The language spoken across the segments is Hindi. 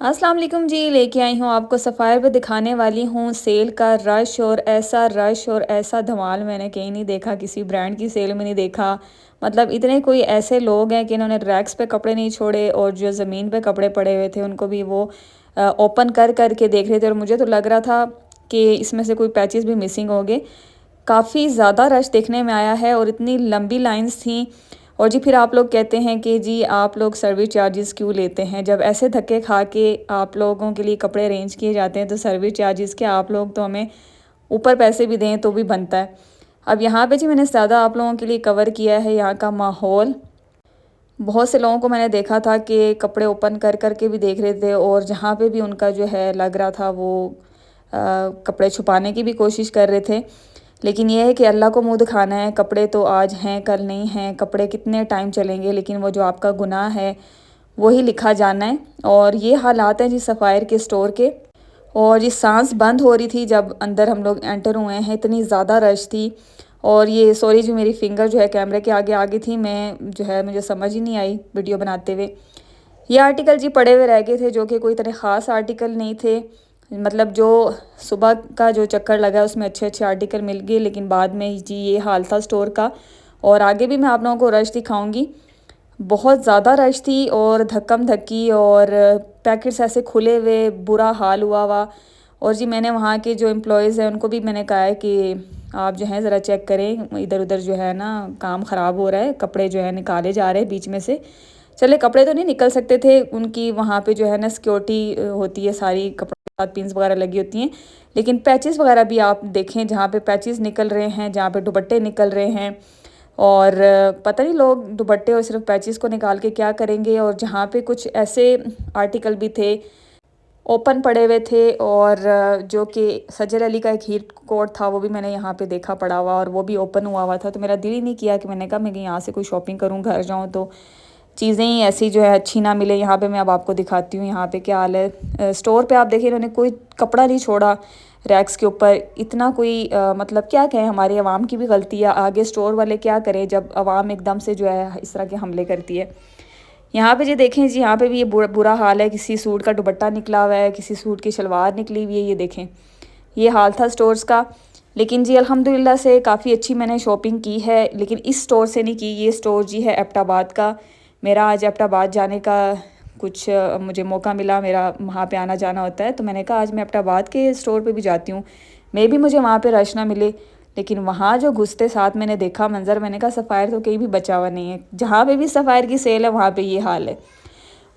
अस्सलाम वालेकुम जी, लेके आई हूँ आपको सफ़ायर पे दिखाने वाली हूँ सेल का रश और ऐसा धमाल मैंने कहीं नहीं देखा, किसी ब्रांड की सेल में नहीं देखा। मतलब इतने कोई ऐसे लोग हैं कि इन्होंने रैक्स पे कपड़े नहीं छोड़े और जो ज़मीन पे कपड़े पड़े हुए थे उनको भी वो ओपन कर के देख रहे थे और मुझे तो लग रहा था कि इसमें से कोई पैचेस भी मिसिंग होंगे। काफ़ी ज़्यादा रश देखने में आया है और इतनी लंबी लाइंस थी। और जी फिर आप लोग कहते हैं कि जी आप लोग सर्विस चार्जेस क्यों लेते हैं, जब ऐसे धक्के खा के आप लोगों के लिए कपड़े अरेंज किए जाते हैं तो सर्विस चार्जेस के आप लोग तो हमें ऊपर पैसे भी दें तो भी बनता है। अब यहाँ पे जी मैंने ज़्यादा आप लोगों के लिए कवर किया है यहाँ का माहौल। बहुत से लोगों को मैंने देखा था कि कपड़े ओपन कर के भी देख रहे थे और जहाँ पे भी उनका जो है लग रहा था वो कपड़े छुपाने की भी कोशिश कर रहे थे। लेकिन ये है कि अल्लाह को मुँह दिखाना है, कपड़े तो आज हैं कल नहीं हैं, कपड़े कितने टाइम चलेंगे, लेकिन वो जो आपका गुनाह है वही लिखा जाना है। और ये हालात हैं जी सफ़ायर के स्टोर के। और ये सांस बंद हो रही थी जब अंदर हम लोग एंटर हुए हैं, इतनी ज़्यादा रश थी। और ये सॉरी जी मेरी फ़िंगर जो है कैमरे के आगे आगे थी, मैं जो है मुझे समझ ही नहीं आई वीडियो बनाते हुए। ये आर्टिकल जी पड़े हुए रह गए थे जो कि कोई इतने ख़ास आर्टिकल नहीं थे। मतलब जो सुबह का जो चक्कर लगा उसमें अच्छे आर्टिकल मिल गए, लेकिन बाद में जी ये हाल था स्टोर का। और आगे भी मैं आप लोगों को रश दिखाऊंगी। बहुत ज़्यादा रश थी और धक्कम धक्की और पैकेट्स ऐसे खुले हुए, बुरा हाल हुआ हुआ। और जी मैंने वहाँ के जो एम्प्लॉयज़ हैं उनको भी मैंने कहा है कि आप जो हैं ज़रा चेक करें, इधर उधर जो है ना काम ख़राब हो रहा है, कपड़े जो है निकाले जा रहे हैं बीच में से। चले कपड़े तो नहीं निकल सकते थे, उनकी वहाँ पे जो है ना सिक्योरिटी होती है, सारी कपड़ों के साथ पिन्स वगैरह लगी होती हैं। लेकिन पैचेस वगैरह भी आप देखें, जहाँ पे पैचेस निकल रहे हैं, जहाँ पे दुपट्टे निकल रहे हैं। और पता नहीं लोग दुपट्टे और सिर्फ पैचेस को निकाल के क्या करेंगे। और जहाँ पे कुछ ऐसे आर्टिकल भी थे ओपन पड़े हुए थे, और जो कि सजर अली का एक हीट कोट था वो भी मैंने यहाँ पे देखा पड़ा हुआ और वो भी ओपन हुआ हुआ था। तो मेरा दिल ही नहीं किया कि मैंने कहा मैं यहाँ से कोई शॉपिंग करूँ, घर जाऊँ तो चीज़ें ही ऐसी जो है अच्छी ना मिले। यहाँ पे मैं अब आपको दिखाती हूँ यहाँ पे क्या हाल है। स्टोर पे आप देखिए इन्होंने कोई कपड़ा नहीं छोड़ा रैक्स के ऊपर। इतना कोई मतलब क्या कहें, हमारी आवाम की भी गलती है, आगे स्टोर वाले क्या करें जब आवाम एकदम से जो है इस तरह के हमले करती है। यहाँ पे जी देखें जी, यहाँ पे भी ये बुरा हाल है, किसी सूट का दुपट्टा निकला हुआ है, किसी सूट की शलवार निकली हुई है, ये देखें ये हाल था स्टोर्स का। लेकिन जी अल्हम्दुलिल्लाह से काफ़ी अच्छी मैंने शॉपिंग की है, लेकिन इस स्टोर से नहीं की। ये स्टोर जी है एबटाबाद का। मेरा आज एबटाबाद जाने का कुछ मुझे मौका मिला, मेरा वहाँ पे आना जाना होता है, तो मैंने कहा आज मैं एबटाबाद के स्टोर पे भी जाती हूँ, मे भी मुझे वहाँ पे रश ना मिले। लेकिन वहाँ जो घुसते साथ मैंने देखा मंज़र, मैंने कहा सफ़ायर तो कहीं भी बचा हुआ नहीं है, जहाँ पे भी सफ़ायर की सेल है वहाँ पे ये हाल है।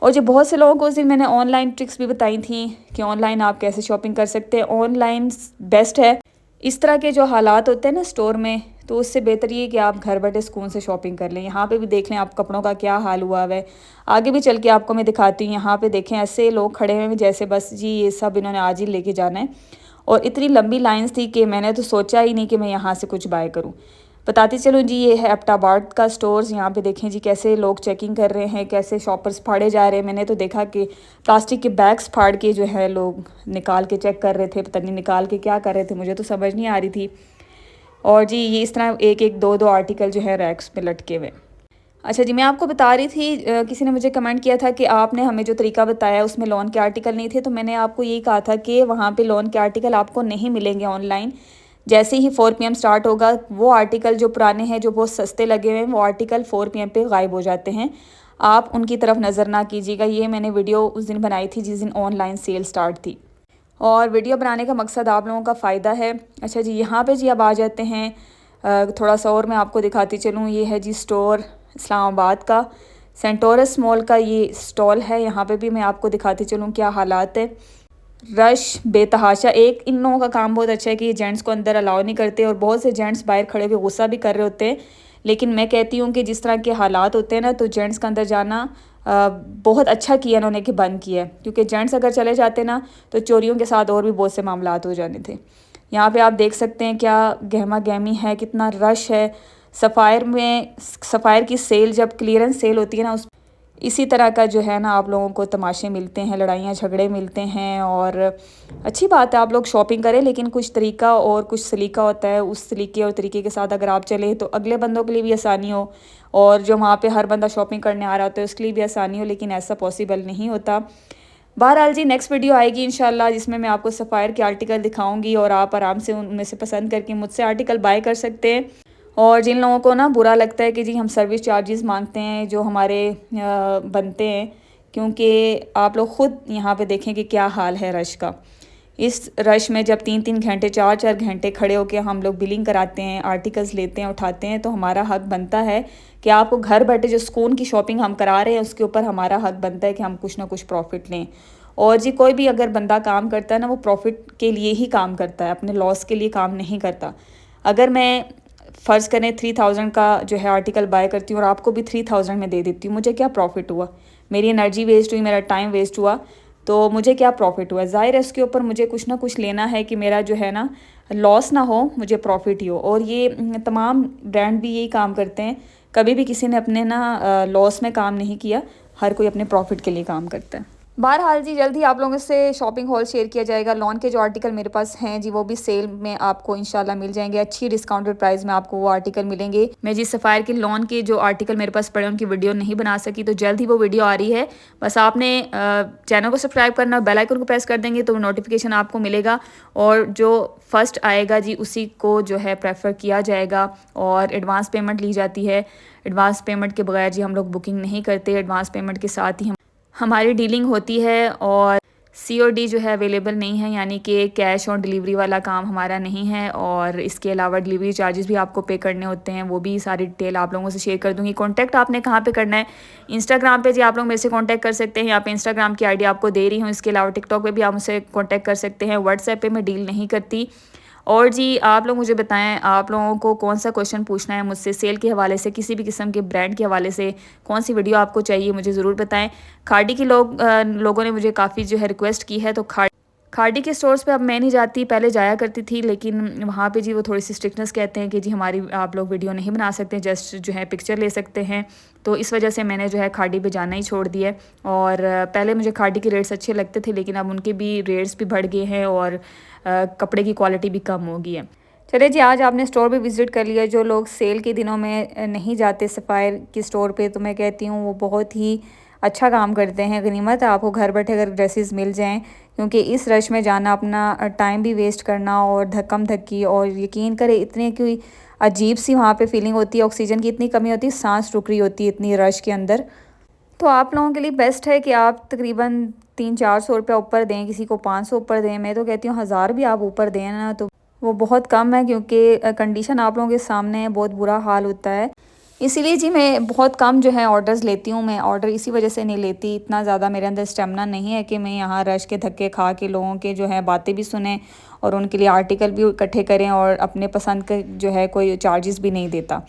और जो बहुत से लोगों को उस दिन मैंने ऑनलाइन ट्रिक्स भी बताई थी कि ऑनलाइन आप कैसे शॉपिंग कर सकते हैं, ऑनलाइन बेस्ट है। इस तरह के जो हालात होते हैं ना स्टोर में, तो उससे बेहतर ये कि आप घर बैठे सुकून से शॉपिंग कर लें। यहाँ पे भी देख लें आप कपड़ों का क्या हाल हुआ है। आगे भी चल के आपको मैं दिखाती हूँ। यहाँ पे देखें ऐसे लोग खड़े हुए हैं जैसे बस जी ये सब इन्होंने आज ही लेके जाना है। और इतनी लंबी लाइन्स थी कि मैंने तो सोचा ही नहीं कि मैं यहाँ से कुछ बाय करूँ। बताती चलूँ जी, ये है एबटाबाद का स्टोर्स। यहाँ पे देखें जी कैसे लोग चेकिंग कर रहे हैं, कैसे शॉपर्स फाड़े जा रहे हैं। मैंने तो देखा कि प्लास्टिक के बैग्स फाड़ के जो है लोग निकाल के चेक कर रहे थे, पता नहीं निकाल के क्या कर रहे थे, मुझे तो समझ नहीं आ रही थी। और जी ये इस तरह एक एक दो दो आर्टिकल जो है रैक्स में लटके हुए। अच्छा जी, मैं आपको बता रही थी किसी ने मुझे कमेंट किया था कि आपने हमें जो तरीका बताया उसमें लोन के आर्टिकल नहीं थे, तो मैंने आपको यही कहा था कि वहाँ पे लोन के आर्टिकल आपको नहीं मिलेंगे ऑनलाइन। जैसे ही 4 PM स्टार्ट होगा वो आर्टिकल जो पुराने हैं, जो बहुत सस्ते लगे हुए हैं, वो आर्टिकल 4 PM पे गायब हो जाते हैं। आप उनकी तरफ नज़र ना कीजिएगा। ये मैंने वीडियो उस दिन बनाई थी जिस दिन ऑनलाइन सेल स्टार्ट थी, और वीडियो बनाने का मकसद आप लोगों का फ़ायदा है। अच्छा जी, यहाँ पे जी अब आ जाते हैं थोड़ा सा और मैं आपको दिखाती चलूँ। ये है जी स्टोर इस्लामाबाद का, सेंटोरस मॉल का ये स्टॉल है। यहाँ पे भी मैं आपको दिखाती चलूँ क्या हालात है। रश बेतहाशा। एक इन लोगों का काम बहुत अच्छा है कि ये जेंट्स को अंदर अलाउ नहीं करते, और बहुत से जेंट्स बाहर खड़े हुए गुस्सा भी कर रहे होते हैं। लेकिन मैं कहती हूँ कि जिस तरह के हालात होते हैं ना, तो जेंट्स का अंदर जाना बहुत अच्छा किया इन्होंने कि बंद किया है, क्योंकि जेंट्स अगर चले जाते ना तो चोरियों के साथ और भी बहुत से मामलात हो जाने थे। यहाँ पे आप देख सकते हैं क्या गहमा गहमी है, कितना रश है। सफ़ायर में सफ़ायर की सेल जब क्लियरेंस सेल होती है ना, उस इसी तरह का जो है ना आप लोगों को तमाशे मिलते हैं, लड़ाइयाँ झगड़े मिलते हैं। और अच्छी बात है आप लोग शॉपिंग करें, लेकिन कुछ तरीका और कुछ सलीका होता है, उस सलीके और तरीके के साथ अगर आप चलें तो अगले बंदों के लिए भी आसानी हो, और जो वहाँ पे हर बंदा शॉपिंग करने आ रहा होता है उसके लिए भी आसानी हो। लेकिन ऐसा पॉसिबल नहीं होता। बहरहाल जी नेक्स्ट वीडियो आएगी इंशाल्लाह, जिसमें मैं आपको सफ़ायर के आर्टिकल दिखाऊंगी और आप आराम से उनमें से पसंद करके मुझसे आर्टिकल बाय कर सकते हैं। और जिन लोगों को ना बुरा लगता है कि जी हम सर्विस चार्जेस मांगते हैं जो हमारे बनते हैं, क्योंकि आप लोग ख़ुद यहाँ पे देखें कि क्या हाल है रश का। इस रश में जब 3-3 घंटे 4-4 घंटे खड़े होकर हम लोग बिलिंग कराते हैं, आर्टिकल्स लेते हैं, उठाते हैं, तो हमारा हक बनता है कि आपको घर बैठे जो सुकून की शॉपिंग हम करा रहे हैं उसके ऊपर हमारा हक बनता है कि हम कुछ ना कुछ प्रॉफिट लें। और जी कोई भी अगर बंदा काम करता है ना, वो प्रॉफिट के लिए ही काम करता है, अपने लॉस के लिए काम नहीं करता। अगर मैं फ़र्ज़ करें 3000 का जो है आर्टिकल बाय करती हूँ और आपको भी 3000 में दे देती हूँ, मुझे क्या प्रॉफिट हुआ? मेरी एनर्जी वेस्ट हुई, मेरा टाइम वेस्ट हुआ, तो मुझे क्या प्रॉफिट हुआ? ज़ाहिर है उसके ऊपर मुझे कुछ ना कुछ लेना है कि मेरा जो है ना लॉस ना हो, मुझे प्रॉफिट ही हो। और ये तमाम ब्रांड भी यही काम करते हैं, कभी भी किसी ने अपने ना लॉस में काम नहीं किया, हर कोई अपने प्रॉफिट के लिए काम करता है। बहरहाल जी जल्द ही आप लोगों से शॉपिंग हॉल शेयर किया जाएगा। लॉन के जो आर्टिकल मेरे पास हैं जी वो भी सेल में आपको इंशाल्लाह मिल जाएंगे, अच्छी डिस्काउंटेड प्राइस में आपको वो आर्टिकल मिलेंगे। मैं जी सफ़ायर के लॉन के जो आर्टिकल मेरे पास पड़े उनकी वीडियो नहीं बना सकी, तो जल्द ही वो वीडियो आ रही है। बस आपने चैनल को सब्सक्राइब करना, बेल आइकन को प्रेस कर देंगे तो नोटिफिकेशन आपको मिलेगा, और जो फर्स्ट आएगा जी उसी को जो है प्रेफर किया जाएगा। और एडवांस पेमेंट ली जाती है, एडवांस पेमेंट के बगैर जी हम लोग बुकिंग नहीं करते, एडवांस पेमेंट के साथ ही हमारी डीलिंग होती है। और COD जो है अवेलेबल नहीं है, यानी कि कैश ऑन डिलीवरी वाला काम हमारा नहीं है। और इसके अलावा डिलीवरी चार्जेस भी आपको पे करने होते हैं, वो भी सारी डिटेल आप लोगों से शेयर कर दूंगी। कॉन्टैक्ट आपने कहाँ पे करना है? इंस्टाग्राम पे जी आप लोग मेरे से कॉन्टैक्ट कर सकते हैं, यहाँ पे इंस्टाग्राम की आईडी आपको दे रही हूँ। इसके अलावा टिकटॉक पे भी आप मुझसे कॉन्टैक्ट कर सकते हैं। व्हाट्सएप पे मैं डील नहीं करती। और जी आप लोग मुझे बताएं आप लोगों को कौन सा क्वेश्चन पूछना है मुझसे, सेल के हवाले से, किसी भी किस्म के ब्रांड के हवाले से कौन सी वीडियो आपको चाहिए, मुझे ज़रूर बताएं। खाड़ी के लोगों ने मुझे काफ़ी जो है रिक्वेस्ट की है, तो खाड़ी के स्टोर्स पे अब मैं नहीं जाती, पहले जाया करती थी, लेकिन वहाँ पे जी वो थोड़ी सी स्ट्रिक्टनेस कहते हैं कि जी हमारी आप लोग वीडियो नहीं बना सकते, जस्ट जो है पिक्चर ले सकते हैं। तो इस वजह से मैंने जो है खाड़ी पे जाना ही छोड़ दिया। और पहले मुझे खाड़ी के रेट्स अच्छे लगते थे, लेकिन अब उनके भी रेट्स भी बढ़ गए हैं और कपड़े की क्वालिटी भी कम हो गई है। चलिए जी आज आपने स्टोर पे विज़िट कर लिया। जो लोग सेल के दिनों में नहीं जाते सफ़ायर के स्टोर पे, तो मैं कहती हूँ वो बहुत ही अच्छा काम करते हैं। गनीमत है आपको घर बैठे अगर ड्रेसेस मिल जाएं, क्योंकि इस रश में जाना, अपना टाइम भी वेस्ट करना और धक्कम धक्की, और यकीन करें इतनी कोई अजीब सी वहाँ पे फीलिंग होती है, ऑक्सीजन की इतनी कमी होती है, सांस रुक रही होती है इतनी रश के अंदर। तो आप लोगों के लिए बेस्ट है कि आप तकरीबन 300-400 रुपया ऊपर दें, किसी को 500 ऊपर दें। मैं तो कहती हूँ 1000 भी आप ऊपर दें ना तो वो बहुत कम है, क्योंकि कंडीशन आप लोगों के सामने है, बहुत बुरा हाल होता है। इसीलिए जी मैं बहुत कम जो है ऑर्डर्स लेती हूँ। मैं ऑर्डर इसी वजह से नहीं लेती, इतना ज़्यादा मेरे अंदर स्टेमिना नहीं है कि मैं यहाँ रश के धक्के खा के लोगों के जो है बातें भी सुने और उनके लिए आर्टिकल भी इकट्ठे करें और अपने पसंद के जो है कोई चार्जेस भी नहीं देता।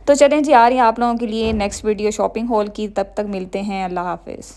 तो चलें जी आ रही है आप लोगों के लिए नेक्स्ट वीडियो शॉपिंग हॉल की, तब तक मिलते हैं। अल्लाह हाफिज़।